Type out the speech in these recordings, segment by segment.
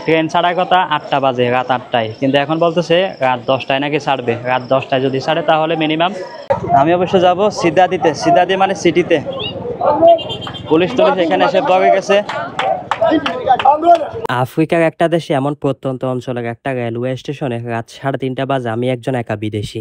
Train ছাড়ার কথা 8টা বাজে, রাত 8টায়, কিন্তু এখন বলতেছে রাত 10টায় নাকি ছাড়বে। রাত 10টায় যদি ছাড়ে তাহলে মিনিমাম আমি অবশ্য যাব সিদাদি মানে সিটিতে। পুলিশ এখানে এসে পড়ে গেছে। আফ্রিকার একটা দেশে এমন প্রত্যন্ত অঞ্চলের একটা রেলওয়ে স্টেশনে রাত 3:30 বাজে আমি একজন একা বিদেশি।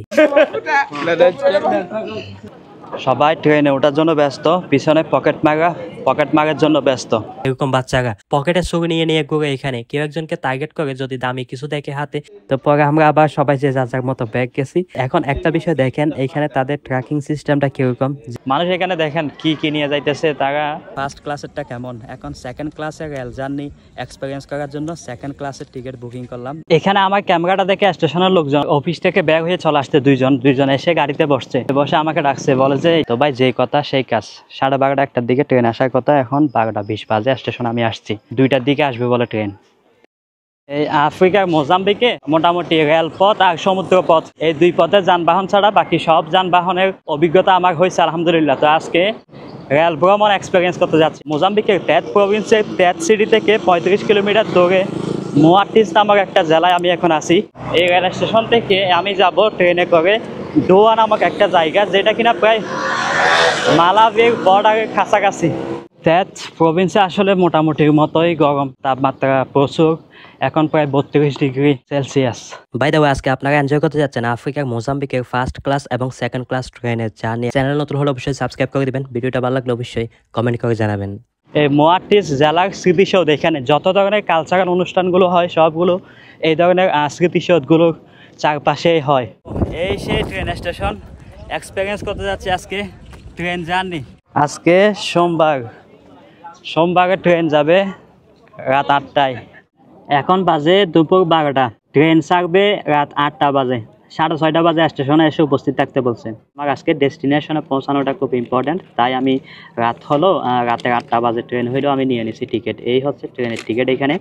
সবাই ট্রেনে ওঠার জন্য ব্যস্ত, পিছনে পকেট মারার জন্য ব্যস্ত। এরকম বাচ্চারা পকেটে ছবি নিয়ে নিয়ে ঘুরে, এখানে কেউ একজনকে টার্গেট করে যদি দামি কিছু দেখে হাতে, তো পরে আমরা আবার সবাই যে যার মতো ব্যাগ গেছি। এখন একটা বিষয় দেখেন, এখানে তাদের ট্র্যাকিং সিস্টেমটা কিরকম। মানুষ এখানে দেখেন কি কি নিয়ে যাইতেছে। তারা ফার্স্ট ক্লাসেরটা কেমন, এখন সেকেন্ড ক্লাসের রেল জার্নি এক্সপিরিয়েন্স করার জন্য সেকেন্ড ক্লাসের টিকিট বুকিং করলাম। এখানে আমার ক্যামেরাটা দেখে স্টেশনের লোকজন অফিস থেকে ব্যাগ হয়ে চলে আসছে, দুইজন এসে গাড়িতে বসে আমাকে ডাকছে, বলে যে তো ভাই যেই কথা সেই কাজ, 12:30 1টার দিকে ট্রেন আসার কথা, এখন 12:20 বাজে স্টেশন আমি আসছি, 2টার দিকে আসবে বলে ট্রেন। এই আফ্রিকার মোজাম্বিকে মোটামুটি রেলপথ আর সমুদ্র পথ, এই দুই পথের যানবাহন ছাড়া বাকি সব যানবাহনের অভিজ্ঞতা আমার হয়েছে আলহামদুলিল্লাহ। তো আজকে রেল ভ্রমণ এক্সপিরিয়েন্স করতে যাচ্ছি। মোজাম্বিকের ত্যাত প্রভিন্সের ত্যাত সিটি থেকে 35 কিলোমিটার দূরে মোয়াটিস নামক একটা জেলায় আমি এখন আছি। এই রেল স্টেশন থেকে আমি যাব ট্রেনে করে ডোয়া নামক একটা জায়গা, যেটা কিনা প্রায় মালাভির বর্ডারের কাছাকাছি। ত্যাত প্রভিন্সে আসলে মোটামুটির মতোই গরম, তাপমাত্রা প্রচুর, এখন প্রায় 32 degree Celsius. By the way, আজকে আপনারা এনজয় করতে যাচ্ছেন আফ্রিকার মোজাম্বিকের ফার্স্ট ক্লাস এবং সেকেন্ড ক্লাস ট্রেনের জার্নি। চ্যানেল নতুন হলে অবশ্যই সাবস্ক্রাইব করে দিবেন, ভিডিওটা ভালো লাগলে অবশ্যই কমেন্ট করে জানাবেন। এই মোয়াটিস জেলার স্মৃতিসৌধ, এখানে যত ধরনের কালচারাল অনুষ্ঠানগুলো হয় সবগুলো এই ধরনের স্মৃতিসৌধগুলোর চারপাশেই হয়। এই সেই ট্রেন স্টেশন এক্সপিরিয়েন্স করতে যাচ্ছি আজকে ট্রেন জার্নি। আজকে সোমবারে ট্রেন যাবে রাত 8টায়, এখন বাজে দুপুর 12টা, ট্রেন ছাড়বে রাত 8টা বাজে, 6:30 বাজে স্টেশনে এসে উপস্থিত থাকতে বলছে। আমার আজকে ডেস্টিনেশনে পৌঁছানোটা খুব ইম্পর্টেন্ট, তাই আমি রাতে 8টা বাজে ট্রেন হইলেও আমি নিয়ে নিছি টিকিট। এই হচ্ছে ট্রেনের টিকিট, এখানে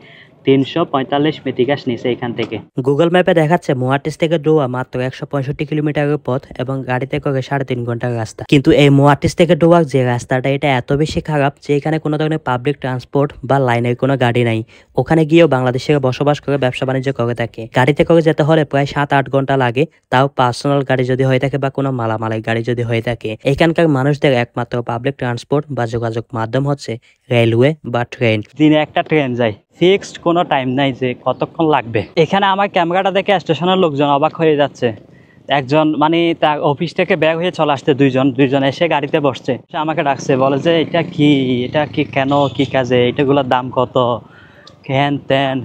345 মেটিকাস নিছে এখান থেকে। গুগল ম্যাপে দেখাচ্ছে মোয়াটিস থেকে ডোয়া মাত্র 165 কিলোমিটারের পথ এবং গাড়িতে করে 3.5 ঘন্টার রাস্তা। কিন্তু এই মোয়াটিস থেকে ডোয়ার যে রাস্তাটা, এটা এত বেশি খারাপ যে এখানে কোনো ধরনের পাবলিক ট্রান্সপোর্ট বা লাইনের কোনো গাড়ি নাই। ওখানে গিয়েও বাংলাদেশিরা বসবাস করে ব্যবসা বাণিজ্য করে থাকে। গাড়িতে করে যেতে হলে প্রায় 7-8 ঘন্টা লাগে, তাও পার্সোনাল গাড়ি যদি হয়ে থাকে বা কোনো মালামালের গাড়ি যদি হয়ে থাকে। এখানকার মানুষদের একমাত্র পাবলিক ট্রান্সপোর্ট বা যোগাযোগ মাধ্যম হচ্ছে রেলওয়ে বা ট্রেন। দিনে একটা ট্রেন যায়, ফিক্সড কোনো টাইম নাই যে কতক্ষণ লাগবে। এখানে আমার ক্যামেরাটা দেখে স্টেশনের লোকজন অবাক হয়ে যাচ্ছে। একজন মানে তার অফিস থেকে ব্যাগ হয়ে চলে আসছে, দুইজন এসে গাড়িতে বসছে, সে আমাকে ডাকছে, বলে যে এটা কি কেন, কি কাজে, এটাগুলোর দাম কত, হ্যান ত্যান।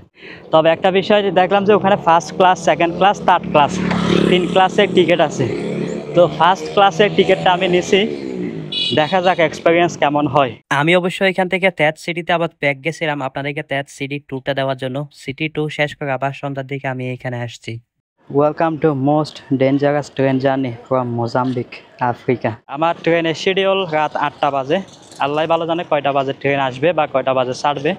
তবে একটা বিষয় দেখলাম যে ওখানে first class, second class, third class, 3 ক্লাসের টিকিট আছে। তো ফার্স্ট ক্লাসের টিকিটটা আমি নিছি, দেখা যাক এক্সপিরিয়েন্স কেমন হয়। আমি অবশ্যই এখান থেকে ত্যাত সিটিতে আবার ব্যাক গেছিলাম আপনাদেরকে ত্যাত সিটি ট্যুরটা দেওয়ার জন্য। সিটি ট্যুর শেষ করে আবার সন্ধ্যার দিকে আমি এখানে আসছি। Welcome to most dangerous train journey from Mozambique, Africa. আমার ট্রেনের শিডিউল রাত 8টা বাজে, আল্লাহ ভালো জানে কয়টা বাজে ট্রেন আসবে বা কয়টা বাজে ছাড়বে।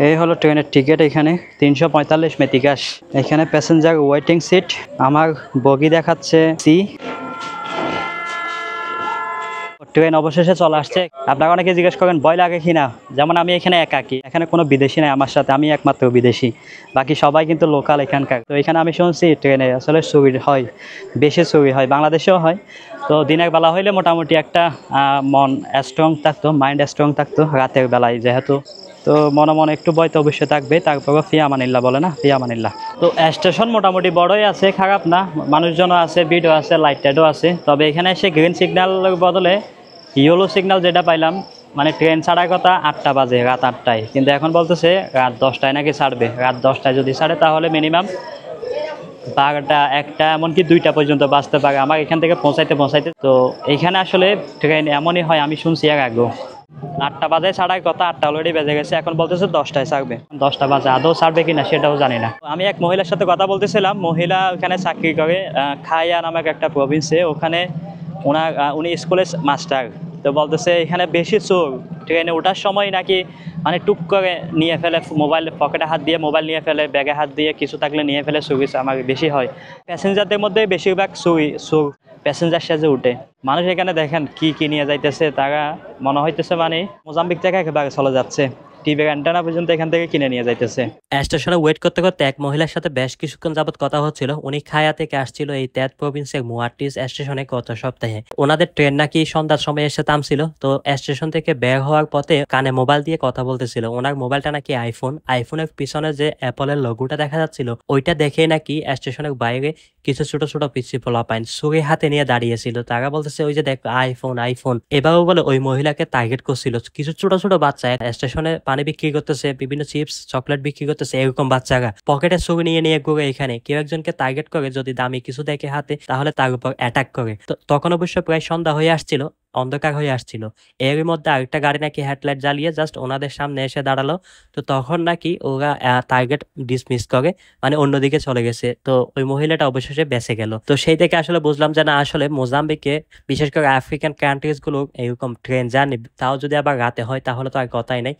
এই হলো ট্রেনের টিকিট, এখানে 345 মেটিকাস। এখানে প্যাসেঞ্জার ওয়েটিং সিট, আমার বগি দেখাচ্ছে সি। ট্রেন অবশেষে চলে আসছে। আপনারা অনেকে জিজ্ঞেস করেন ভয় লাগে কিনা, যেমন আমি এখানে একাকি, এখানে কোনো বিদেশি নাই আমার সাথে, আমি একমাত্র বিদেশি, বাকি সবাই কিন্তু লোকাল এখানকার। তো এখানে আমি শুনছি ট্রেনে আসলে চুরি হয়, বেশি চুরি হয়, বাংলাদেশেও হয়। তো দিনের বেলা হইলে মোটামুটি একটা মন স্ট্রং থাকতো, মাইন্ড স্ট্রং থাকতো, রাতের বেলায় যেহেতু তো মনে একটু ভয় তো অবশ্যই থাকবে। তারপরে ফি আমানিল্লাহ বলে না, ফি আমানিল্লাহ। তো স্টেশন মোটামুটি বড়ই আছে, খারাপ না, মানুষজনও আছে, ভিড়ও আছে, লাইট টাইটও আছে। তবে এখানে এসে গ্রিন সিগন্যালের বদলে ইয়েলো সিগন্যাল যেটা পাইলাম, মানে ট্রেন ছাড়ার কথা 8টা বাজে, রাত 8টায়, কিন্তু এখন বলতেছে রাত 10টায় নাকি ছাড়বে। রাত 10টায় যদি ছাড়ে তাহলে মিনিমাম 12টা, 1টা, এমনকি 2টা পর্যন্ত বাঁচতে পারে আমার এখান থেকে পৌঁছাইতে। তো এইখানে আসলে ট্রেন এমনই হয়, আমি শুনছি এর আগেও 8টা বাজে ছাড়ার কথা, 8টা অলরেডি বেজে গেছে, এখন বলতেছে 10টায় ছাড়বে। 10টা বাজে আদৌ ছাড়বে কিনা সেটাও জানি না। আমি এক মহিলার সাথে কথা বলতেছিলাম, মহিলা ওখানে চাকরি করে খাইয়া নামক একটা প্রভিন্সে, ওখানে উনি স্কুলের মাস্টার। তো বলতেছে এখানে বেশি চোর, ট্রেনে ওঠার সময় নাকি মানে টুক করে নিয়ে ফেলে, মোবাইল পকেটে হাত দিয়ে মোবাইল নিয়ে ফেলে, ব্যাগে হাত দিয়ে কিছু থাকলে নিয়ে ফেলে, চুরি আমার বেশি হয়। প্যাসেঞ্জারদের মধ্যে বেশিরভাগ চোর প্যাসেঞ্জার সাজে উঠে। মানুষ এখানে দেখেন কি নিয়ে যাইতেছে, তারা মনে হইতেছে মানে মোজাম্বিক থেকে একেবারে চলে যাচ্ছে। টিভির অ্যান্টেনা পর্যন্ত এখান থেকে কিনে নিয়ে যাইতেছে। স্টেশনে ওয়েট করতে করতে এক মহিলার সাথে বেশ কিছুক্ষণ যাবত কথা হচ্ছিল। উনি খায়া থেকে আসছিল এই তেত প্রভিন্সের মুয়াটিস স্টেশনে গত সপ্তাহে। ওনাদের ট্রেন নাকি সন্ধ্যার সময় এসে থামছিল। তো স্টেশন থেকে বের হওয়ার পথে কানে মোবাইল দিয়ে কথা বলতেছিল। ওনার মোবাইলটা নাকি আইফোনের পিছনে যে অ্যাপলের লোগোটা দেখা যাচ্ছিল ওইটা দেখে নাকি স্টেশনের বাইরে কিছু ছোট ছোট পিচ্ছি পোলাপাইন ছুরি হাতে নিয়ে দাঁড়িয়েছিল। তারা বলতেছে ওই যে দেখো আইফোন। এবারও বলে ওই মহিলাকে টার্গেট করছিল কিছু ছোট ছোট বাচ্চা স্টেশনে পানি বিক্রি করতেছে, বিভিন্ন চিপস চকলেট বিক্রি করতেছে, এরকম বাচ্চারা পকেটে ছবি নিয়ে নিয়ে ঘুরে এখানে কেউ একজনকে টার্গেট করে, যদি দামি কিছু দেখে হাতে তাহলে তার উপর অ্যাটাক করে। তো তখন অবশ্য প্রায় সন্ধ্যা হয়ে আসছিল, অন্ধকার হয়ে আসছিল। এর মধ্যে আরেকটা গাড়ি নাকি হেডলাইট জ্বালিয়ে জাস্ট ওনাদের সামনে এসে দাঁড়ালো। তো তখন নাকি ওরা টার্গেট ডিসমিস করে, মানে অন্যদিকে চলে গেছে। তো ওই মহিলাটা অবশেষে বেঁচে গেল। তো সেই থেকে আসলে বুঝলাম যে না, আসলে মোজাম্বিকে বিশেষ করে আফ্রিকান কান্ট্রিজ গুলো এরকম ট্রেন জার্নি, তাও যদি আবার রাতে হয় তাহলে তো আর কথাই নাই।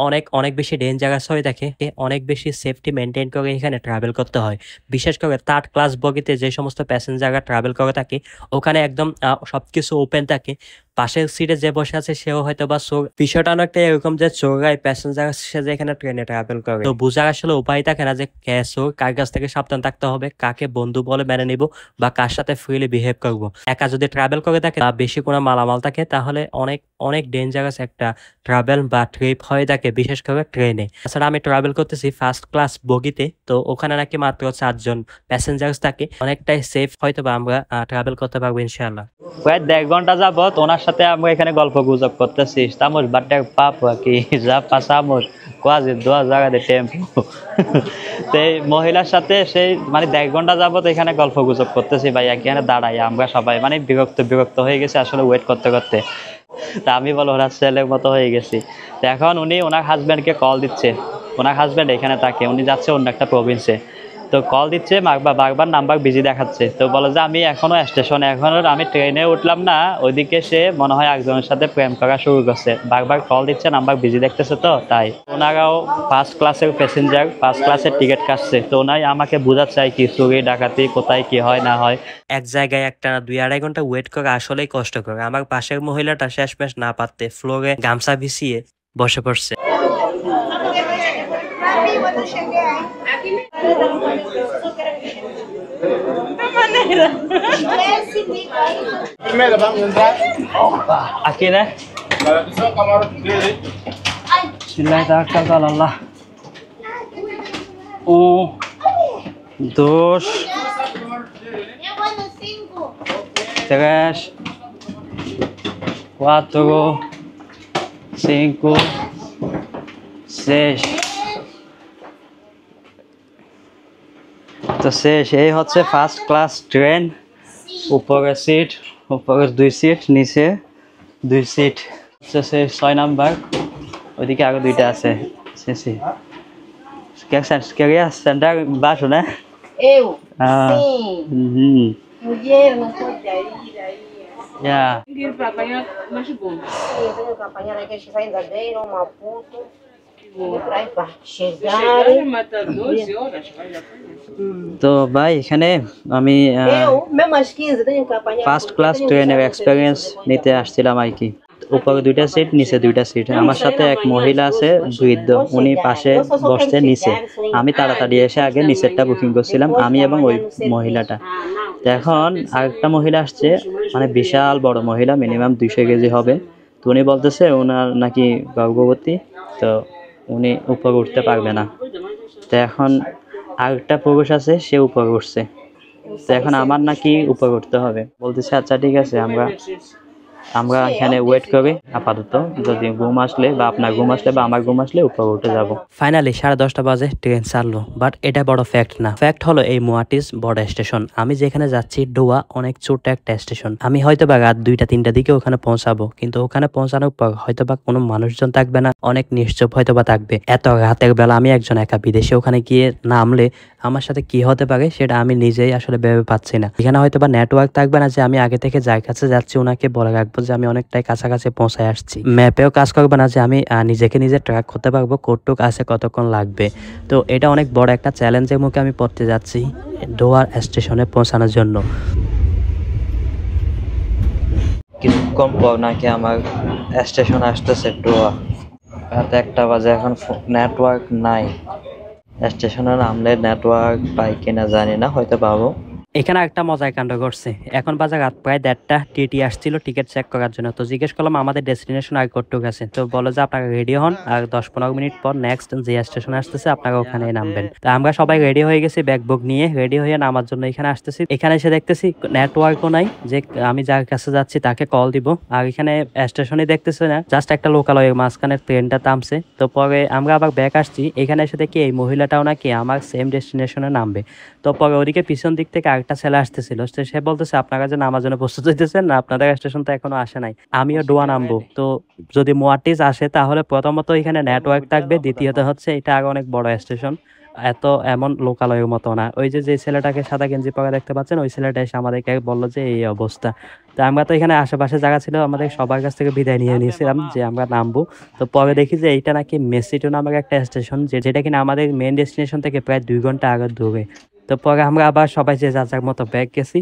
অনেক অনেক বেশি ডেঞ্জারাস হয়ে থাকে, অনেক বেশি সেফটি মেনটেন করে এখানে ট্রাভেল করতে হয়। বিশেষ করে থার্ড ক্লাস বগিতে যে সমস্ত প্যাসেঞ্জাররা ট্রাভেল করে থাকে ওখানে একদম সবকিছু ওপেন থাকে। পাশের সিটে যে বসে আছে সেও হয়তো বা চোর। বিষয়টা অনেকটা এরকম যে চোরাই প্যাসেঞ্জার সেজে এখানে ট্রেনে ট্রাভেল করে। তো বোঝার আসলে উপায় থাকে না যে কে চোর, কার কাছ থেকে সাবধান থাকতে হবে, কাকে বন্ধু বলে মেনে নিব বা কার সাথে ফ্রিলি বিহেভ করবো। একা যদি ট্রাভেল করে থাকে বা বেশি কোনো মালামাল থাকে তাহলে অনেক অনেক ডেঞ্জারাস একটা ট্রাভেল বা ট্রিপ হয়ে থাকে, বিশেষ করে ট্রেনে। তাছাড়া আমি ট্রাভেল করতেছি ফার্স্ট ক্লাস বগিতে, তো ওখানে নাকি মাত্র 4 জন প্যাসেঞ্জার্স থাকে, অনেকটাই সেফ, হয়তো বা আমরা ট্রাভেল করতে পারবো ইনশাআল্লাহ। প্রায় 1.5 ঘন্টা যাবত ওনার সাথে আমরা এখানে গল্প গুজব করতেছি। Estamos batendo papo aqui, já passamos quase 2 horas de tempo। তো এই মহিলার সাথে সেই মানে 1.5 ঘন্টা যাবত এখানে গল্প গুজব করতেছি ভাই, এখানে দাঁড়াই আমরা সবাই মানে বিরক্ত হয়ে গেছে আসলে ওয়েট করতে করতে। তা আমি বলো ওনার ছেলের মতো হয়ে গেছি। তো এখন উনি ওনার হাজব্যান্ডকে কল দিচ্ছে, ওনার হাজব্যান্ড এখানে থাকে, উনি যাচ্ছে অন্য একটা প্রভিন্সে। তো কল দিচ্ছে, বারবার নাম্বার বিজি দেখাচ্ছে। তো বলে যে আমি এখনো স্টেশনে, এখনো আমি ট্রেনে উঠলাম না। ওইদিকে সে মনে হয় একজনের সাথে প্রেম করা শুরু করছে, বারবার কল দিচ্ছে, নাম্বার বিজি দেখতেছে। তো তাই ওনারাও ফার্স্ট ক্লাসের প্যাসেঞ্জার, ফার্স্ট ক্লাসের টিকিট কাটছে। তো ওনাই আমাকে বোঝাচ্ছে কি চুরি ডাকাতি কোথায় কি হয় না হয়। এক জায়গায় একটা 2-2.5 ঘন্টা ওয়েট করা আসলেই কষ্ট করে। আমার পাশের মহিলাটা শেষমেশ না পারতে ফ্লোরে গামছা ভিছিয়ে বসে পড়ছে। Aquí, né? Bismillahirrahmanirrahim. 1, 2, 3, 4, 5, 6। তো এই হচ্ছে ফার্স্ট ক্লাস ট্রেন। উপরে সিট, উপরে 2 সিট, নিচে 2 সিট। হচ্ছে 6 নাম্বার, ওইদিকে আরো 2টা আছে। Queria sentar embaixo, né? Eu? Ah. Sim. Mulher não pode ir aí. Yeah. Ir para apanhar mais bom. Sim, eu tenho que apanhar aqueles que saem da beira, uma Maputo. Vou para aí para chegar. Mata 12 horas, vai apanhar. তো ভাই এখানে আমি Eu, mesmo às 15, tenho que apanhar. First class ট্রেনের experience নিতে আসছিলাম আর কি। উপরে 2টা সিট, নিচে 2টা সিট। আমার সাথে এক মহিলা আছে বৃদ্ধ, উনি পাশে বসছে নিচে। আমি তাড়াতাড়ি এসে আগে নিচেরটা বুকিং করছিলাম, আমি এবং ওই মহিলাটা। তো এখন আরেকটা মহিলা আসছে, মানে বিশাল বড় মহিলা, মিনিমাম 200 কেজি হবে। তো উনি বলতেছে ওনার নাকি গর্ভবতী, তো উনি উপরে উঠতে পারবে না। তো এখন আরেকটা পুরুষ আছে, সে উপরে উঠছে। তো এখন আমার নাকি উপরে উঠতে হবে। বলতেছে আচ্ছা ঠিক আছে, আমরা এখানে ওয়েট করি আপাতত, যদি ঘুম আসলে বা আপনার ঘুম আসলে বা আমার ঘুম আসলে উপরে উঠে যাব। ফাইনালি 10:30 বাজে ট্রেন ছাড়লো, বাট এটা বড় ফ্যাক্ট না। ফ্যাক্ট হলো এই মুয়াটিস বড় স্টেশন। আমি যেখানে যাচ্ছি ডোয়া অনেক ছোট একটা স্টেশন। আমি হয়তো বা রাত 2টা-3টার দিকে ওখানে পৌঁছাবো, কিন্তু ওখানে পৌঁছানোর পর হয়তো বা কোনো মানুষজন থাকবে না, অনেক নিশ্চুপ হয়তো বা থাকবে। এত রাতের বেলা আমি একজন একা বিদেশে ওখানে গিয়ে নামলে আমার সাথে কি হতে পারে সেটা আমি নিজেই আসলে ভেবে পাচ্ছি না। এখানে হয়তো বা নেটওয়ার্ক থাকবে না যে আমি আগে থেকে যার কাছে যাচ্ছি ওনাকে বলে রাখবো যে আমি অনেকটাই কাছাকাছি পৌঁছায় আসছি। ম্যাপেও কাজ করবে না যে আমি নিজেকে নিজে ট্র্যাক করতে পারবো কতটুক আছে, কতক্ষণ লাগবে। তো এটা অনেক বড় একটা চ্যালেঞ্জের মুখে আমি পড়তে যাচ্ছি ডোয়ার স্টেশনে পৌঁছানোর জন্য। কিছুক্ষণ পর নাকি আমার স্টেশন আসতেছে ডোয়া। রাত 1টা বাজে, এখন নেটওয়ার্ক নাই। স্টেশনে নামলে নেটওয়ার্ক পাই কিনা জানি না, হয়তো পাবো। এখানে একটা মজার কাণ্ড ঘটছে। এখন বাজে রাত প্রায় 1:30, টিটি আসছিল টিকিট চেক করার জন্য। তো জিজ্ঞেস করলাম আমাদের ডেস্টিনেশন আর কতটুক আছে। তো বলে যে আপনারা রেডি হন, আর 10-15 মিনিট পর নেক্সট যে স্টেশন আসতেছে আপনারা ওখানে নামবেন। তো আমরা সবাই রেডি হয়ে গেছি, ব্যাগ বুক নিয়ে রেডি হয়ে নামার জন্য এখানে আসতেছি। এখানে এসে দেখতেছি নেটওয়ার্কও নাই, যে আমি যার কাছে যাচ্ছি তাকে কল দিব। আর এখানে স্টেশনে দেখতেছি না, জাস্ট একটা লোকালয়ের মাঝখানে ট্রেনটা থামছে। তো পরে আমরা আবার ব্যাক আসছি, এখানে এসে দেখি এই মহিলাটাও নাকি আমার সেম ডেস্টিনেশনে নামবে। তো পরে ওদিকে পিছন দিক থেকে আরেকটা ছেলে আসতেছিল, সে বলতেছে আপনারা যে নামার জন্য প্রস্তুত হইতেছেন না, আপনাদের স্টেশন তো এখনো আসে নাই, আমিও ডোয়া নামবো। তো যদি মুয়াটিজ আসে তাহলে প্রথমত এখানে নেটওয়ার্ক থাকবে, দ্বিতীয়ত হচ্ছে এটা আরো অনেক বড় স্টেশন, এমন লোকালয়ের মতো না। ওই যে ছেলেটাকে সাদা গেঞ্জি পরা দেখতে পাচ্ছেন, ওই ছেলেটা এসে আমাদেরকে বললো যে এই অবস্থা। তো আমরা তো এখানে আশেপাশে জায়গা ছিল, আমাদের সবার কাছ থেকে বিদায় নিয়ে নিয়েছিলাম যে আমরা নামবো। তো পরে দেখি যে এইটা নাকি মেসিটো নামের একটা স্টেশন, যেটা কিনা আমাদের মেন ডেস্টিনেশন থেকে প্রায় 2 ঘন্টা আগে দূরে। তো পরে আমরা আবার সবাই যে যার যার মতো ব্যাগ গেছি।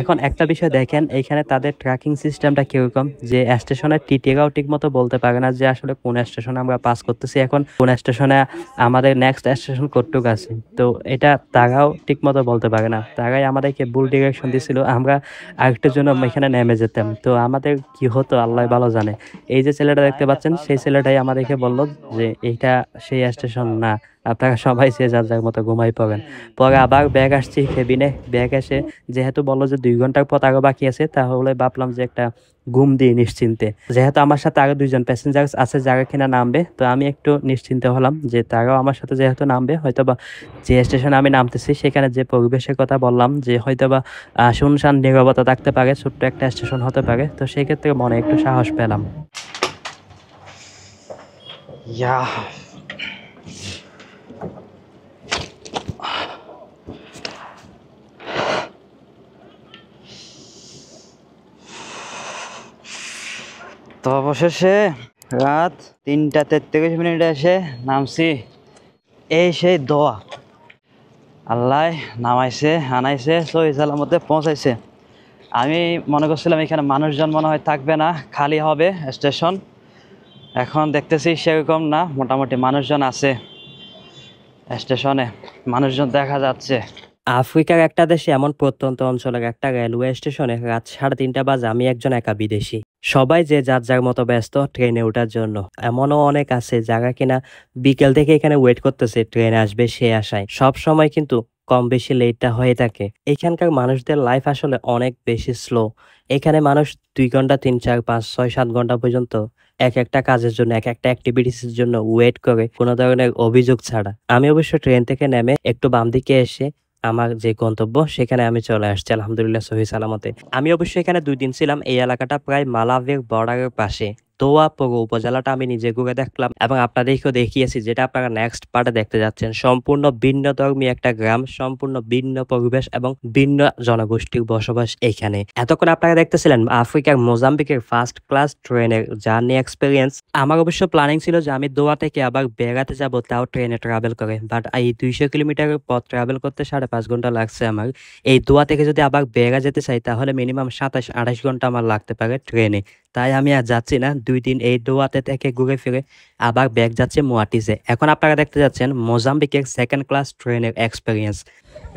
এখন একটা বিষয় দেখেন, এইখানে তাদের ট্র্যাকিং সিস্টেমটা কিরকম, যে স্টেশনের টিটিরাও ঠিক মতো বলতে পারে না যে আসলে কোন স্টেশনে আমরা পাস করতেছি, এখন কোন স্টেশনে আমাদের নেক্সট স্টেশন কতটুক আছে। তো এটা তারাও ঠিক মতো বলতে পারে না, তারাই আমাদেরকে ভুল ডিরেকশন দিছিল, আমরা আরেকটার জন্য এখানে নেমে যেতাম। তো আমাদের কি হতো আল্লাহ ভালো জানে। এই যে ছেলেটা দেখতে পাচ্ছেন, সেই ছেলেটাই আমাদেরকে বললো যে এইটা সেই স্টেশন না, আপনারা সবাই সে যার যার মতো ঘুমাই পড়েন। পরে আবার ব্যাগ আসছি কেবিনে, ব্যাগ এসে যেহেতু বললো যে 2 ঘন্টার পথ আরো বাকি আছে, তাহলে ভাবলাম যে একটা ঘুম দিই নিশ্চিন্তে। যেহেতু আমার সাথে আরো 2জন প্যাসেঞ্জার আছে যারা কিনা নামবে, তো আমি একটু নিশ্চিন্তে হলাম যে তারাও আমার সাথে যেহেতু নামবে, হয়তোবা যে স্টেশনে আমি নামতেছি সেখানে যে পরিবেশের কথা বললাম যে হয়তোবা শুনশান নীরবতা থাকতে পারে, ছোট্ট একটা স্টেশন হতে পারে। তো সেই ক্ষেত্রে মনে একটু সাহস পেলাম। তো অবশেষে রাত 3:33 এসে নামছি। এই সেই দোয়া, আল্লাহ নামাইছে আনাইছে, সহি সালামতে পৌঁছাইছে। আমি মনে করছিলাম এখানে মানুষজন মনে হয় থাকবে না, খালি হবে স্টেশন। এখন দেখতেছি সেরকম না, মোটামুটি মানুষজন আছে স্টেশনে, মানুষজন দেখা যাচ্ছে। আফ্রিকার একটা দেশে এমন প্রত্যন্ত অঞ্চলের একটা রেলওয়ে স্টেশনে রাত 3:30 বাজে আমি একজন একা বিদেশি। সবাই যে যার যার মতো ব্যস্ত ট্রেনে ওঠার জন্য। এমনও অনেক আছে যারা কিনা বিকেল থেকে এখানে ওয়েট করতেছে ট্রেন আসবে সে আশায়। সব সময় কিন্তু কম বেশি লেটটা হয়ে থাকে। এখানকার মানুষদের লাইফ আসলে অনেক বেশি স্লো। এখানে মানুষ 2 ঘন্টা 3, 4, 5, 6, 7 ঘন্টা পর্যন্ত এক একটা কাজের জন্য, এক একটা অ্যাক্টিভিটিসের জন্য ওয়েট করে, কোনো ধরনের অভিযোগ ছাড়া। আমি অবশ্য ট্রেন থেকে নেমে একটু বাম দিকে এসে আমার যে গন্তব্য সেখানে আমি চলে আসছি আলহামদুলিল্লাহ সহি সালামতে। আমি অবশ্যই এখানে 2 দিন ছিলাম। এই এলাকাটা প্রায় মালাভির বর্ডারের পাশে। দোয়া পৌর উপজেলাটা আমি নিজে ঘুরে দেখলাম এবং আপনাদেরকেও দেখিয়েছি, যেটা আপনারা নেক্সট পার্টে দেখতে যাচ্ছেন। সম্পূর্ণ ভিন্ন ধর্মী একটা গ্রাম, সম্পূর্ণ ভিন্ন পরিবেশ এবং ভিন্ন জনগোষ্ঠীর বসবাস এখানে। এতক্ষণ আপনারা দেখতেছিলেন আফ্রিকার মোজাম্বিকের ফার্স্ট ক্লাস ট্রেনের জার্নি এক্সপিরিয়েন্স। আমার অবশ্য প্ল্যানিং ছিল যে আমি দোয়া থেকে আবার বেড়াতে যাব, তাও ট্রেনে ট্রাভেল করে। বাট এই 200 কিলোমিটারের পথ ট্রাভেল করতে 5.5 ঘন্টা লাগছে আমার। এই দোয়া থেকে যদি আবার বেড়া যেতে চাই তাহলে মিনিমাম 27-28 ঘন্টা আমার লাগতে পারে ট্রেনে। তাই আমি আর যাচ্ছি না, 2 দিন এই দোয়াতে থেকে ঘুরে ফিরে আবার ব্যাক যাচ্ছে মুয়াটিজে। এখন আপনারা দেখতে যাচ্ছেন মোজাম্বিকের সেকেন্ড ক্লাস ট্রেনের এক্সপিরিয়েন্স।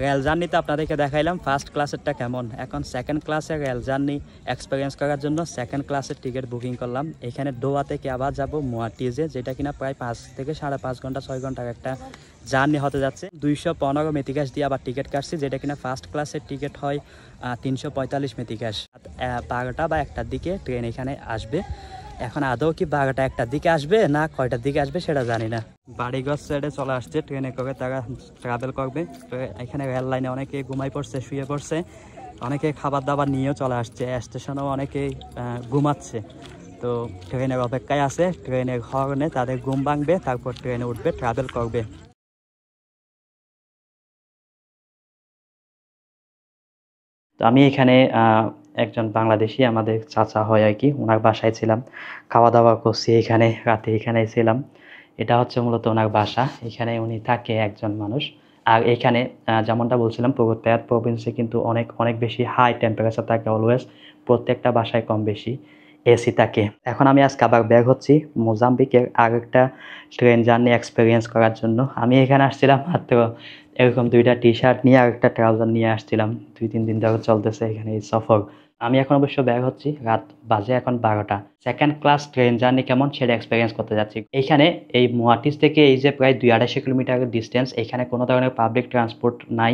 রেল জার্নিতে আপনাদেরকে দেখাইলাম ফার্স্ট ক্লাসেরটা কেমন, এখন সেকেন্ড ক্লাসের রেল জার্নি এক্সপিরিয়েন্স করার জন্য সেকেন্ড ক্লাসের টিকিট বুকিং করলাম। এখানে দোয়া থেকে আবার যাব মুয়াটিজে, যেটা কিনা প্রায় 5 থেকে 5.5 ঘন্টা 6 ঘন্টার একটা জার্নি হতে যাচ্ছে। 215 মেথিকাশ দিয়ে আবার টিকিট কাটছি, যেটা কিনা ফার্স্ট ক্লাসের টিকিট হয় 345 মেথিকাশ। 12টা বা 1টার দিকে ট্রেন এখানে আসবে। এখন আদৌ কি 12টা 1টার দিকে আসবে না কয়টার দিকে আসবে সেটা জানি না। বাড়িঘর সাইডে চলে আসছে, ট্রেনে করে তারা ট্রাভেল করবে। তো এখানে রেল লাইনে অনেকে ঘুমাই পড়ছে, শুয়ে পড়ছে, অনেকে খাবার দাবার নিয়েও চলে আসছে। স্টেশনেও অনেকেই ঘুমাচ্ছে। তো ট্রেনের অপেক্ষায় আছে, ট্রেনের হর্নে তাদের ঘুম ভাঙবে, তারপর ট্রেনে উঠবে, ট্রাভেল করবে। তো আমি এখানে একজন বাংলাদেশি, আমাদের চাচা হয় আর কি, ওনার বাসায় ছিলাম, খাওয়া দাওয়া করছি এখানে, রাতে এখানে ছিলাম। এটা হচ্ছে মূলত ওনার বাসা, এখানে উনি থাকে একজন মানুষ। আর এখানে যেমনটা বলছিলাম পুরো তেয়াত প্রভিন্সে কিন্তু অনেক অনেক বেশি হাই টেম্পারেচার থাকে অলওয়েজ, প্রত্যেকটা বাসায় কম বেশি। এসি থাকে। এখন আমি আজকে আবার ব্যাক হচ্ছি মোজাম্বিকের আরেকটা ট্রেন জার্নি এক্সপিরিয়েন্স করার জন্য। আমি এখানে আসছিলাম মাত্র এরকম 2টা টি শার্ট নিয়ে আর একটা ট্রাউজার নিয়ে আসছিলাম। 2-3 দিন ধরে চলতেছে এখানে এই সফর। আমি এখন অবশ্য ব্যাক হচ্ছি, রাত বাজে এখন 12টা। সেকেন্ড ক্লাস ট্রেন জার্নি কেমন সেটা এক্সপিরিয়েন্স করতে যাচ্ছি। এইখানে এই মুয়াটিস থেকে এই যে প্রায় 200-250 কিলোমিটার ডিস্টেন্স, এখানে কোনো ধরনের পাবলিক ট্রান্সপোর্ট নাই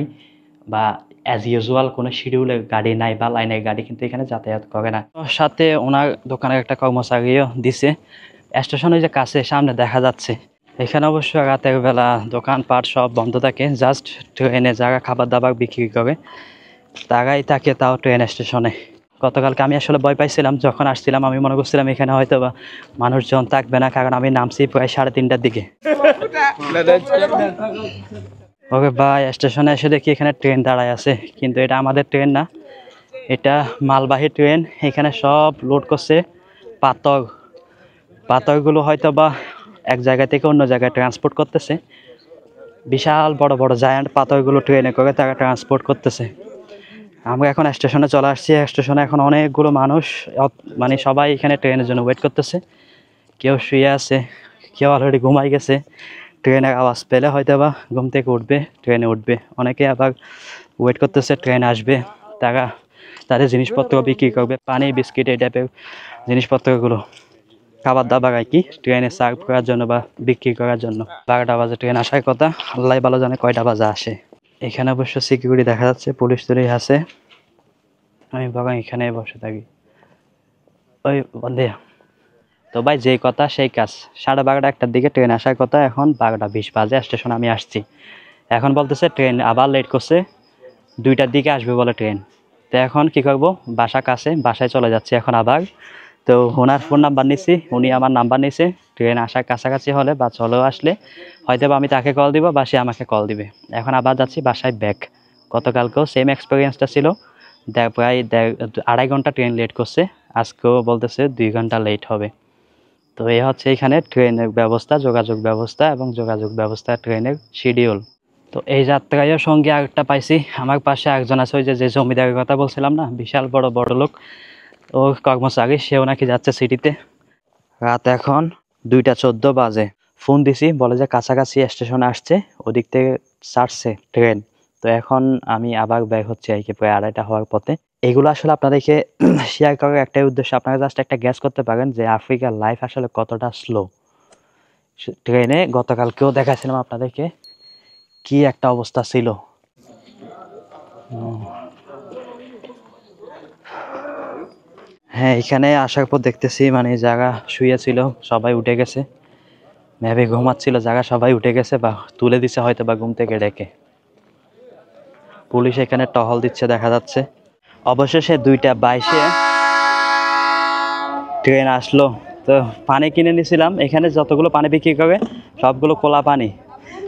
বা অ্যাজ ইউজুয়াল কোনো শিডিউলের গাড়ি নাই বা লাইনের গাড়ি কিন্তু এখানে যাতায়াত করে না। সাথে ওনার দোকানের একটা কর্মচারীও দিছে। স্টেশনের যে কাছে সামনে দেখা যাচ্ছে, এখানে অবশ্য রাতের বেলা দোকানপাট সব বন্ধ থাকে। জাস্ট ট্রেনে যারা খাবার দাবার বিক্রি করে তারাই থাকে, তাও ট্রেন স্টেশনে। গতকালকে আমি আসলে ভয় পাইছিলাম যখন আসছিলাম, আমি মনে করছিলাম এখানে হয়তো বা মানুষজন থাকবে না, কারণ আমি নামছি প্রায় 3:30টার দিকে। ওকে ভাই, স্টেশনে এসে দেখি এখানে ট্রেন দাঁড়ায় আছে, কিন্তু এটা আমাদের ট্রেন না, এটা মালবাহী ট্রেন। এখানে সব লোড করছে পাথর। পাথরগুলো হয়তো বা এক জায়গা থেকে অন্য জায়গায় ট্রান্সপোর্ট করতেছে। বিশাল বড় বড় জায়ান্ট পাথরগুলো ট্রেনে করে তারা ট্রান্সপোর্ট করতেছে। আমরা এখন স্টেশনে চলে আসছি। স্টেশনে এখন অনেকগুলো মানুষ, মানে সবাই এখানে ট্রেনের জন্য ওয়েট করতেছে। কেউ শুয়ে আছে, কেউ অলরেডি ঘুমাই গেছে। ট্রেনের আওয়াজ পেলে হয়তো বা ঘুম থেকে উঠবে, ট্রেনে উঠবে। অনেকে আবার ওয়েট করতেছে ট্রেন আসবে, তারা তাদের জিনিসপত্র বিক্রি করবে, পানি বিস্কিট এই টাইপের জিনিসপত্রগুলো, খাবার দাবার আর কি, ট্রেনে সার্ভ করার জন্য বা বিক্রি করার জন্য। 12টা বাজে ট্রেন আসার কথা, আল্লাহ ভালো জানে কয়টা বাজে আসে। এখানে অবশ্য সিকিউরিটি দেখা যাচ্ছে, পুলিশ তুলিশ আছে। আমি বরং এখানে বসে থাকি। ওই বন্ধে তো ভাই, যেই কথা সেই কাজ। 12:30 1টার দিকে ট্রেন আসার কথা, এখন 12:20 বাজে স্টেশনে আমি আসছি। এখন বলতেছে ট্রেন আবার লেট করছে, 2টার দিকে আসবে বলে ট্রেন। তো এখন কি করব, বাসা কাছে, বাসায় চলে যাচ্ছি এখন আবার। তো ওনার ফোন নাম্বার নিছি, উনি আমার নাম্বার নিছে। ট্রেন আসার কাছাকাছি হলে বা চলেও আসলে হয়তো বা আমি তাকে কল দিব বা সে আমাকে কল দিবে। এখন আবার যাচ্ছি বাসায় ব্যাক। গতকালকেও সেম এক্সপিরিয়েন্সটা ছিল, প্রায় 2.5 ঘন্টা ট্রেন লেট করছে। আজকেও বলতেছে 2 ঘন্টা লেট হবে। তো এই হচ্ছে এখানে ট্রেনের ব্যবস্থা, যোগাযোগ ব্যবস্থা এবং যোগাযোগ ব্যবস্থা ট্রেনের শিডিউল। তো এই যাত্রায়ও সঙ্গে আরেকটা পাইছি, আমার পাশে একজন আছে, ওই যে জমিদারের কথা বলছিলাম না, বিশাল বড় বড় লোক, ও কর্মচারী, সেও নাকি যাচ্ছে সিটিতে। রাত এখন 2:14 বাজে। ফোন দিছি, বলে যে কাছাকাছি স্টেশনে আসছে, ওদিক থেকে ছাড়ছে ট্রেন। তো এখন আমি আবার ব্যাক হচ্ছে আর কি, প্রায় 2:30 হওয়ার পথে। এগুলো আসলে আপনাদেরকে শেয়ার করার একটাই উদ্দেশ্য, আপনারা জাস্ট একটা গ্যাস করতে পারেন যে আফ্রিকার লাইফ আসলে কতটা স্লো। ট্রেনে গতকালকেও দেখাছিলাম আপনাদেরকে কি একটা অবস্থা ছিল। হ্যাঁ, এখানে আসার পর দেখতেছি মানে যারা শুয়েছিল সবাই উঠে গেছে, মেবি ঘুমাচ্ছিল যারা সবাই উঠে গেছে বা তুলে দিছে হয়তো বা ঘুম থেকে ডেকে। পুলিশ এখানে টহল দিচ্ছে দেখা যাচ্ছে। অবশেষে 2:22-এ ট্রেন আসলো। তো পানি কিনে নিয়েছিলাম, এখানে যতগুলো পানি বিক্রি করে সবগুলো খোলা পানি,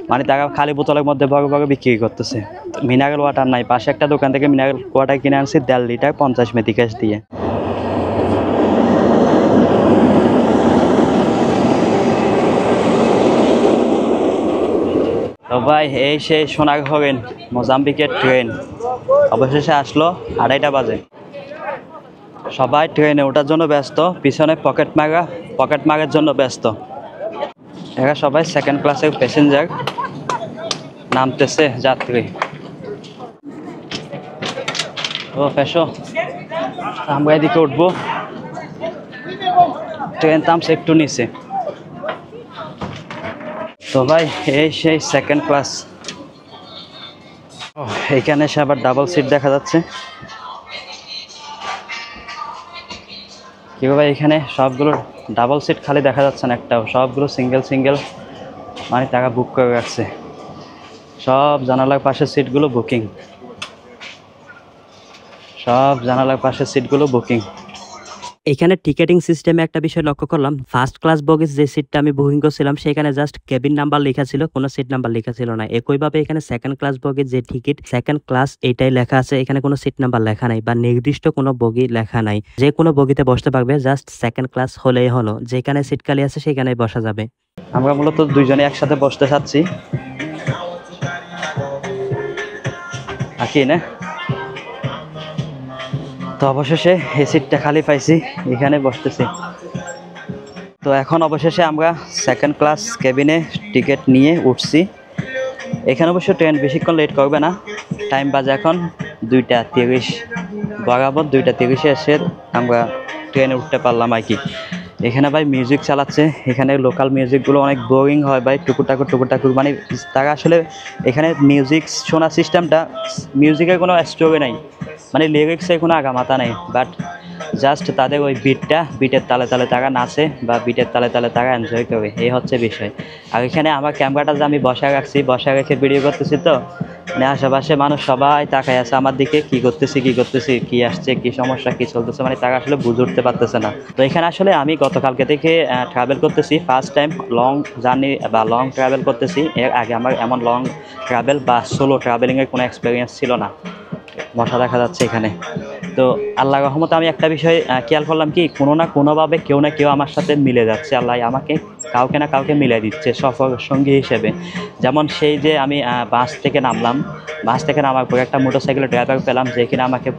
মানে তারা খালি বোতলের মধ্যে বড় বড় বিক্রি করতেছে। মিনারেল ওয়াটার নাই, পাশে একটা দোকান থেকে মিনারেল ওয়াটার কিনে আনছি 1.5 লিটার 50 মেথি ক্যাশ দিয়ে। তো ভাই, এই সেই সোনার হরিণ মোজাম্বিকের ট্রেন অবশেষে আসলো 2:30 বাজে। সবাই ট্রেনে ওঠার জন্য ব্যস্ত, পিছনে পকেট মারার জন্য ব্যস্ত। এরা সবাই সেকেন্ড ক্লাসের প্যাসেঞ্জার, নামতেছে যাত্রী। ও পেশো, আমরা এদিকে উঠবো। ট্রেন থামছে একটু নিচে। তো ভাই, এই সেই সেকেন্ড ক্লাস। এখানে এসে আবার ডাবল সিট দেখা যাচ্ছে। কি ভাই, এখানে সবগুলো ডাবল সিট খালি দেখা যাচ্ছে না একটাও, সবগুলো সিঙ্গেল, মানে টাকা বুক করে রাখছে। সব জানালার পাশের সিটগুলো বুকিং, সব জানালার পাশের সিটগুলো বুকিং। এখানে টিকেটিং সিস্টেমে একটা বিষয় লক্ষ্য করলাম, ফার্স্ট ক্লাস বগিজ যে সিটটা আমি বুকিং করছিলাম সেখানে জাস্ট কেবিন নাম্বার লেখা ছিল, কোনো সিট নাম্বার লেখা ছিল না। একইভাবে এখানে সেকেন্ড ক্লাস বগির যে টিকিট, সেকেন্ড ক্লাস এইটাই লেখা আছে, এখানে কোনো সিট নাম্বার লেখা নাই বা নির্দিষ্ট কোনো বগি লেখা নাই। যে কোনো বগিতে বসতে পারবে, জাস্ট সেকেন্ড ক্লাস হলেই হলো। যেখানে সিট খালি আছে সেখানেই বসা যাবে। আমরা মূলত দুইজনে একসাথে বসতে চাচ্ছি আকি না। তো অবশেষে এই সিটটা খালি পাইছি, এখানে বসতেছি। তো এখন অবশেষে আমরা সেকেন্ড ক্লাস কেবিনে টিকিট নিয়ে উঠছি। এখানে অবশ্য ট্রেন বেশিক্ষণ লেট করবে না, টাইম বাজে এখন 2:30, বরাবর 2:30 এসে আমরা ট্রেনে উঠতে পারলাম আর কি। এখানে ভাই মিউজিক চালাচ্ছে, এখানে লোকাল মিউজিকগুলো অনেক বোরিং হয় ভাই, টুকুটাকুর মানে তারা আসলে এখানে মিউজিক শোনার সিস্টেমটা, মিউজিকের কোনো স্টোরি নাই, মানে লিরিক্সের কোনো আগামাথা নেই, বাট জাস্ট তাদের ওই বিটের তালে তালে তারা নাচে বা বিটের তালে তালে তারা এনজয় করে, এই হচ্ছে বিষয়। আর এখানে আমার ক্যামেরাটা যে আমি বসা রেখে ভিডিও করতেছি, তো মানে আশেপাশে মানুষ সবাই তাকায় আছে আমার দিকে, কি করতেছি কি আসছে, কি সমস্যা, কি চলতেছে, মানে তারা আসলে বুঝে উঠতে পারতেছে না। তো এখানে আসলে আমি গতকালকে থেকে ট্রাভেল করতেছি, ফার্স্ট টাইম লং জার্নি বা লং ট্রাভেল করতেছি। এর আগে আমার এমন লং ট্রাভেল বা সোলো ট্রাভেলিংয়ের কোনো এক্সপিরিয়েন্স ছিল না। বসা দেখা যাচ্ছে এখানে। তো আল্লাহর রহমতে আমি একটা বিষয় খেয়াল করলাম, কি কোনো না কোনোভাবে কেউ না কেউ আমার সাথে মিলে যাচ্ছে, আল্লাহ আমাকে কাউকে না কাউকে মিলে দিচ্ছে সফর সঙ্গী হিসেবে। যেমন সেই যে আমি বাস থেকে নামার পরে একটা মোটরসাইকেলের ড্রাইভার পেলাম, যে কিনা আমাকে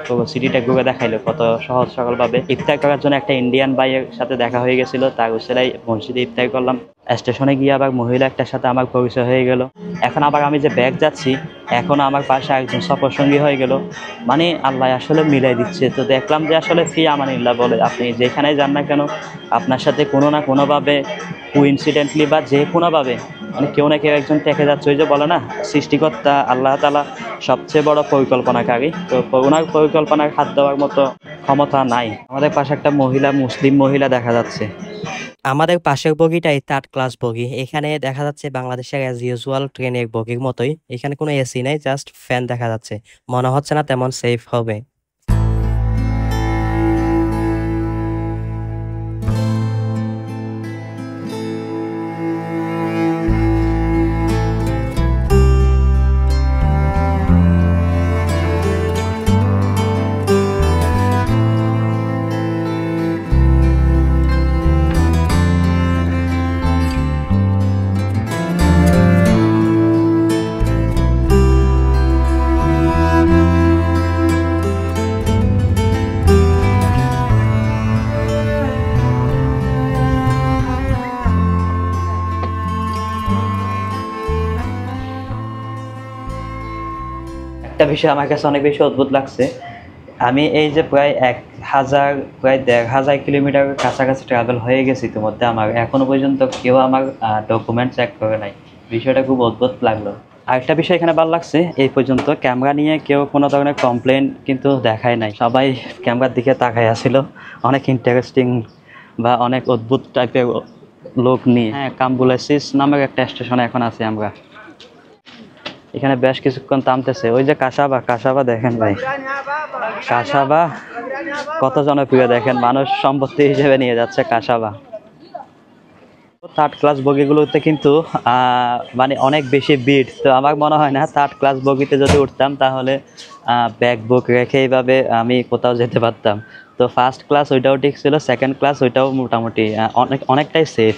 পুরো সিটিটা ঘুরে দেখাইলো কত সহজ সরলভাবে। ইফতার করার জন্য একটা ইন্ডিয়ান ভাইয়ের সাথে দেখা হয়ে গেছিলো, তার উসিলায় মসজিদে ইফতার করলাম। স্টেশনে গিয়ে আবার মহিলা একটার সাথে আমার পরিচয় হয়ে গেল। এখন আবার আমি যে ব্যাগ যাচ্ছি, এখন আমার পাশে একজন সফরসঙ্গী হয়ে গেল, মানে আল্লাহ আসলে মিলাই দিচ্ছে। তো দেখলাম যে আসলে ফি আমানিল্লাহ বলে, আপনি যেখানে যান না কেন আপনার সাথে কোনো না কোনোভাবে কোইন্সিডেন্টলি বা যে কোনোভাবে মানে কেউ না কেউ একজন থেকে যাচ্ছে। ওই যে বলে না, সৃষ্টিকর্তা আল্লাহ তাআলা সবচেয়ে বড় পরিকল্পনাকারী, তো ওনার পরিকল্পনার হাত দেওয়ার মতো ক্ষমতা নাই। আমাদের পাশে একটা মুসলিম মহিলা দেখা যাচ্ছে। আমাদের পাশের বগিটাই 3rd ক্লাস বগি। এখানে দেখা যাচ্ছে বাংলাদেশের অ্যাজ ইউজুয়াল ট্রেনের বগির মতোই, এখানে কোনো এসি নাই, জাস্ট ফ্যান দেখা যাচ্ছে। মনে হচ্ছে না তেমন সেফ হবে। একটা বিষয় আমার কাছে অনেক বেশি অদ্ভুত লাগছে, আমি এই যে প্রায় 1,500 কিলোমিটার কাছাকাছি ট্রাভেল হয়ে গেছি ইতিমধ্যে, আমার এখনো পর্যন্ত কেউ আমার ডকুমেন্ট চেক করে নাই। বিষয়টা খুব অদ্ভুত লাগলো। আরেকটা বিষয় এখানে ভালো লাগছে, এই পর্যন্ত ক্যামেরা নিয়ে কেউ কোনো ধরনের কমপ্লেন কিন্তু দেখায় নাই, সবাই ক্যামেরার দিকে তাকায় আসছিল। অনেক ইন্টারেস্টিং বা অনেক অদ্ভুত টাইপের লোক নিয়ে। হ্যাঁ, কাম্বুলেসিস নামের একটা স্টেশনে এখন আছি আমরা। এখানে বেশ কিছুক্ষণ থামতেছে। ওই যে কাসাবা দেখেন ভাই, কাসাবা কত জনপ্রিয় দেখেন, মানুষ সম্পত্তি হিসেবে নিয়ে যাচ্ছে কাসাবা। 3rd ক্লাস বগিগুলোতে কিন্তু মানে অনেক বেশি ভিড়। তো আমার মনে হয় না 3rd ক্লাস বগিতে যদি উঠতাম তাহলে ব্যাগ বুক রেখে এইভাবে আমি কোথাও যেতে পারতাম। তো ফার্স্ট ক্লাস ওইটাও ঠিক ছিল, সেকেন্ড ক্লাস ওইটাও মোটামুটি অনেকটাই সেফ।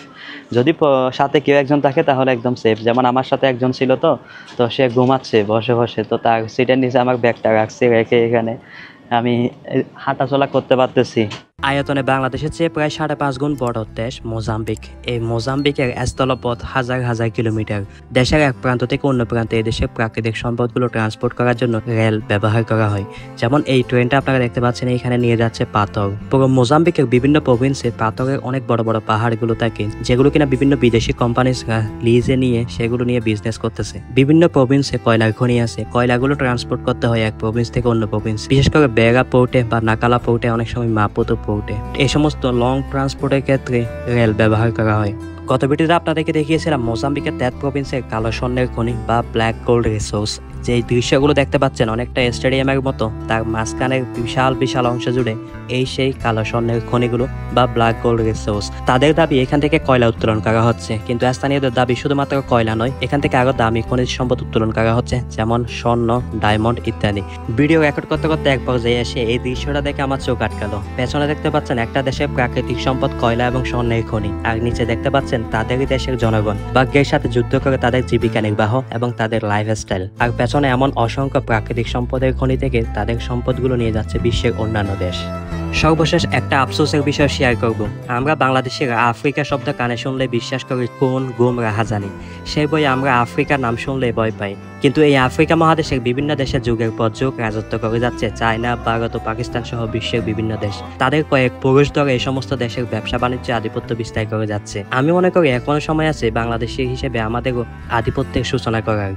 যদি সাথে কেউ একজন থাকে তাহলে একদম সেফ। যেমন আমার সাথে একজন ছিল, তো সে ঘুমাচ্ছে বসে, তো তার সিটের নিচে আমার ব্যাগটা রেখে এখানে আমি হাঁটাচলা করতে পারতেছি। আয়তনে বাংলাদেশের চেয়ে প্রায় 5.5 গুণ বড় দেশ মোজাম্বিক। এই মোজাম্বিকের স্থলপথ হাজার কিলোমিটার। দেশের এক প্রান্ত থেকে অন্য প্রান্তে এই দেশের প্রাকৃতিক সম্পদগুলো ট্রান্সপোর্ট করার জন্য রেল ব্যবহার করা হয়। যেমন এই ট্রেনটা আপনারা দেখতে পাচ্ছেন, এখানে নিয়ে যাচ্ছে পাথর। পুরো মোজাম্বিকের বিভিন্ন প্রভিন্সে পাথরের অনেক বড় বড় পাহাড়গুলো থাকে, যেগুলো কিনা বিভিন্ন বিদেশি কোম্পানিজরা লিজে নিয়ে সেগুলো নিয়ে বিজনেস করতেছে। বিভিন্ন প্রভিন্সে কয়লার খনি আছে, কয়লাগুলো ট্রান্সপোর্ট করতে হয় এক প্রভিন্স থেকে অন্য প্রভিন্স, বিশেষ করে বেগা পোর্টে বা নাকালা পোর্টে, অনেক সময় মাপুতো পোর্টে। এই সমস্ত লং ট্রান্সপোর্টের ক্ষেত্রে রেল ব্যবহার করা হয়। গত ভিডিওতে আপনাদেরকে দেখিয়েছিলাম মোজাম্বিকের 3rd প্রভিন্সের কালো স্বর্ণের খনি বা ব্ল্যাক গোল্ড রিসোর্স। যে দৃশ্যগুলো দেখতে পাচ্ছেন অনেকটা স্টেডিয়ামের মতো, তার মাঝখানের বিশাল অংশ জুড়ে এই সেই কালো স্বর্ণের খনিগুলো বা ব্ল্যাক গোল্ড রিসোর্স। তাদের দাবি এখান থেকে কয়লা উত্তোলন করা হচ্ছে, কিন্তু স্থানীয়দের দাবি শুধুমাত্র কয়লা নয়, এখান থেকে আরো দামি খনিজ সম্পদ উত্তোলন করা হচ্ছে, যেমন স্বর্ণ, ডায়মন্ড ইত্যাদি। ভিডিও রেকর্ড করতে করতে এক পর্যায়ে এসে এই দৃশ্যটা দেখে আমার চোখ আটকালো। পেছনে দেখতে পাচ্ছেন একটা দেশের প্রাকৃতিক সম্পদ কয়লা এবং স্বর্ণের খনি, আর নিচে দেখতে পাচ্ছেন তাদেরই দেশের জনগণ ভাগ্যের সাথে যুদ্ধ করে তাদের জীবিকা নির্বাহ এবং তাদের লাইফস্টাইল। আর পেছনে এমন অসংখ্য প্রাকৃতিক সম্পদের খনি থেকে তাদের সম্পদগুলো নিয়ে যাচ্ছে বিশ্বের অন্যান্য দেশ। সর্বশেষ একটা আফসোসের বিষয় শেয়ার করব। আমরা বাংলাদেশের আফ্রিকা শব্দ কানে শুনলে বিশ্বাস করি কোন গুম রাহাজানি, সেই বই আমরা আফ্রিকার নাম শুনলে ভয় পাই। কিন্তু এই আফ্রিকা মহাদেশের বিভিন্ন দেশে যুগের পর যুগ রাজত্ব করে যাচ্ছে চায়না, ভারত ও পাকিস্তান সহ বিশ্বের বিভিন্ন দেশ। তাদের কয়েক পুরুষ ধরে এই সমস্ত দেশের ব্যবসা বাণিজ্য আধিপত্য বিস্তার করে যাচ্ছে। আমি মনে করি এখনো সময় আছে বাংলাদেশি হিসেবে আমাদেরও আধিপত্যের সূচনা করার।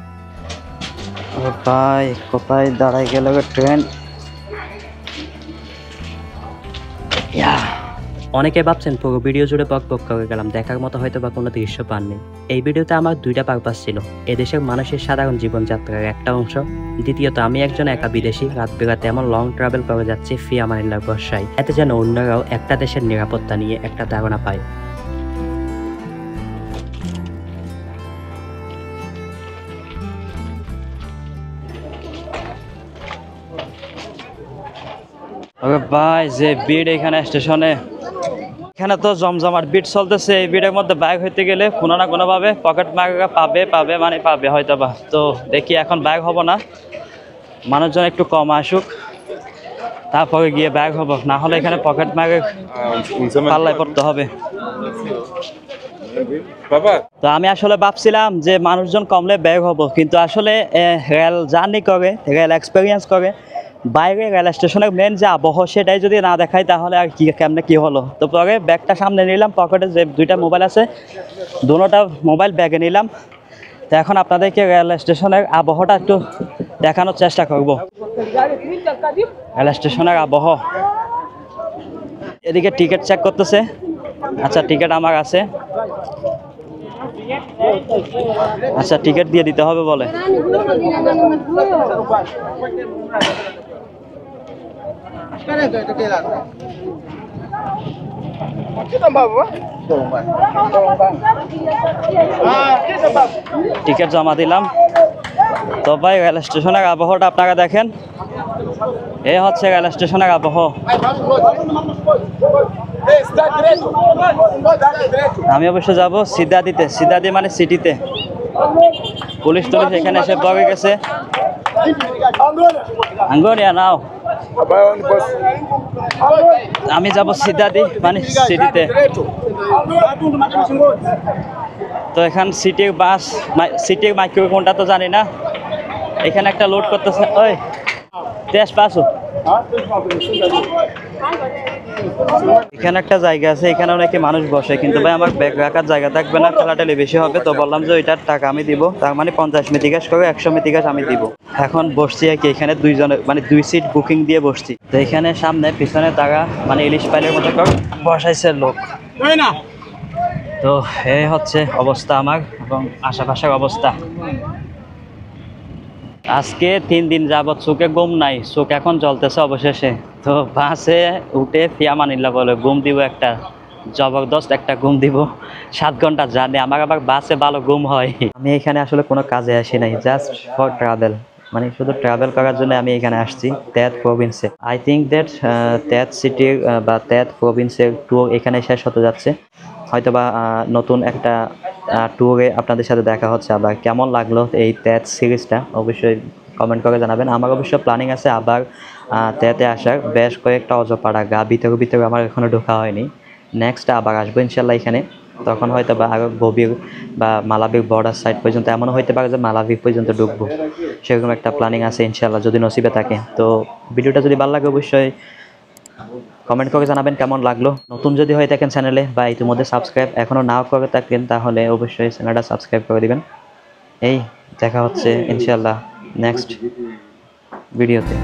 ভাই কোথায় দাঁড়াই গেল ট্রেন? অনেকে ভাবছেন পুরো ভিডিও জুড়ে বক বক করে গেলাম, দেখার মতো হয়তো বা কোনো দৃশ্য পাননি। এই ভিডিওতে আমার দুইটা পারপাস ছিল। এদেশের মানুষের সাধারণ জীবনযাত্রার একটা অংশ, দ্বিতীয়ত আমি একজন একা বিদেশি রাত বেরাতে এমন লং ট্রাভেল করে যাচ্ছি ফি আমানিল্লাহর ভরসায়, এতে যেন অন্যরাও একটা দেশের নিরাপত্তা নিয়ে একটা ধারণা পায়। ভাই যে ভিড় এখানে স্টেশনে, এখানে তো জমজমাট ভিড় চলতেছে। এই ভিড়ের মধ্যে বাইক হইতে গেলে কোনো না কোনো ভাবে পকেট মার্কা পাবে হয়তো বা। তো দেখি এখন বাইক হব না, মানুষজন একটু কম আসুক তারপরে গিয়ে ব্যাগ হবো, না হলে এখানে পকেট মার্কে পাল্লায় পড়তে হবে। তো আমি আসলে ভাবছিলাম যে মানুষজন কমলে ব্যাগ হবো, কিন্তু আসলে রেল জার্নি করে, রেল এক্সপিরিয়েন্স করে বাইরে রেল স্টেশনের মেন যে আবহাওয়া সেটাই যদি না দেখাই তাহলে আর কি কেমনে কি হলো। তো পরে ব্যাগটা সামনে নিলাম, পকেটে যে দুইটা মোবাইল আছে দুটোটা মোবাইল ব্যাগে নিলাম। তো এখন আপনাদেরকে রেল স্টেশনের আবহাওয়াটা একটু দেখানোর চেষ্টা করব। রেল স্টেশনের আবহাওয়া, এদিকে টিকিট চেক করতেছে। আচ্ছা টিকিট আমার আছে, আচ্ছা টিকিট দিয়ে দিতে হবে বলে। টিকিট জমা দিলাম। তো ভাই রেল স্টেশনের আবহাওয়াটা আপনারা দেখেন, এই হচ্ছে রেল স্টেশনের আবহাওয়া। আমি অবশ্য যাব সিদাদি মানে সিটিতে। পুলিশ টুলিশ এখানে এসে বগে গেছে। আঙ্গনিয়া নাও, আমি যাব সিদাদি মানে সিটিতে। তো এখান সিটির বাস, সিটির মাইক্রো কোনটা তো জানি না। এখানে একটা লোড করতেছে, ওই তেজ পাসো। এখানে একটা জায়গা আছে, এখানে অনেকে মানুষ বসে, কিন্তু ভাই আমার ব্যাগ রাখার জায়গা থাকবে না, ঠেলাঠেলি বেশি হবে। তো বললাম যে ওইটার টাকা আমি দিব, তার মানে 50 মিটিকাস করে 100 মিটিকাস আমি দিব। এখন বসছি আর কি, এখানে দুইজনের মানে 2 সিট বুকিং দিয়ে বসছি। তো এখানে সামনে পিছনে তারা মানে ইলিশ পাইলের মতো করে বসাইছে লোক। তো এই হচ্ছে অবস্থা আমার এবং আশেপাশের অবস্থা। আজকে 3 দিন যাবৎ চোখে ঘুম নাই, চোখ এখন জ্বলতেছে অবশেষে। তো বাসে উঠে ফিয়া মানিল্লা বলে ঘুম দিব, একটা জবরদস্ত একটা ঘুম দিব। 7 ঘন্টা জার্নি, আমার আবার বাসে ভালো ঘুম হয়। আমি এখানে আসলে কোনো কাজে আসি নাই, জাস্ট ফর ট্রাভেল, মানে শুধু ট্রাভেল করার জন্য আমি এখানে আসছি তেত প্রভিন্সে। আই থিঙ্ক দ্যাট তেত সিটির বা তেত প্রভিন্সের ট্যুর এখানে শেষ হতে যাচ্ছে। হয়তো বা নতুন একটা ট্যুরে আপনাদের সাথে দেখা হচ্ছে। আবার কেমন লাগলো এই তেত সিরিজটা অবশ্যই কমেন্ট করে জানাবেন। আমার অবশ্য প্ল্যানিং আছে আবার তেতে আসার, বেশ কয়েকটা অজপাড়া গা ভিতরে আমার এখনও ঢোকা হয়নি। নেক্সট আবার আসবো ইনশাল্লাহ এখানে, তখন হয়তো বা আরও গভীর বা মালাবির বর্ডার সাইড পর্যন্ত, এমনও হইতে পারে যে মালাবির পর্যন্ত ঢুকবো, সেরকম একটা প্ল্যানিং আছে ইনশাল্লাহ যদি নসিবে থাকে। তো ভিডিওটা যদি ভালো লাগে অবশ্যই কমেন্ট করে জানাবেন কেমন লাগলো। নতুন যদি হয়ে থাকেন চ্যানেলে বা ইতিমধ্যে সাবস্ক্রাইব এখনও নাও করে থাকেন তাহলে অবশ্যই চ্যানেলটা সাবস্ক্রাইব করে দিবেন। এই দেখা হচ্ছে ইনশাল্লাহ নেক্সট ভিডিওতে।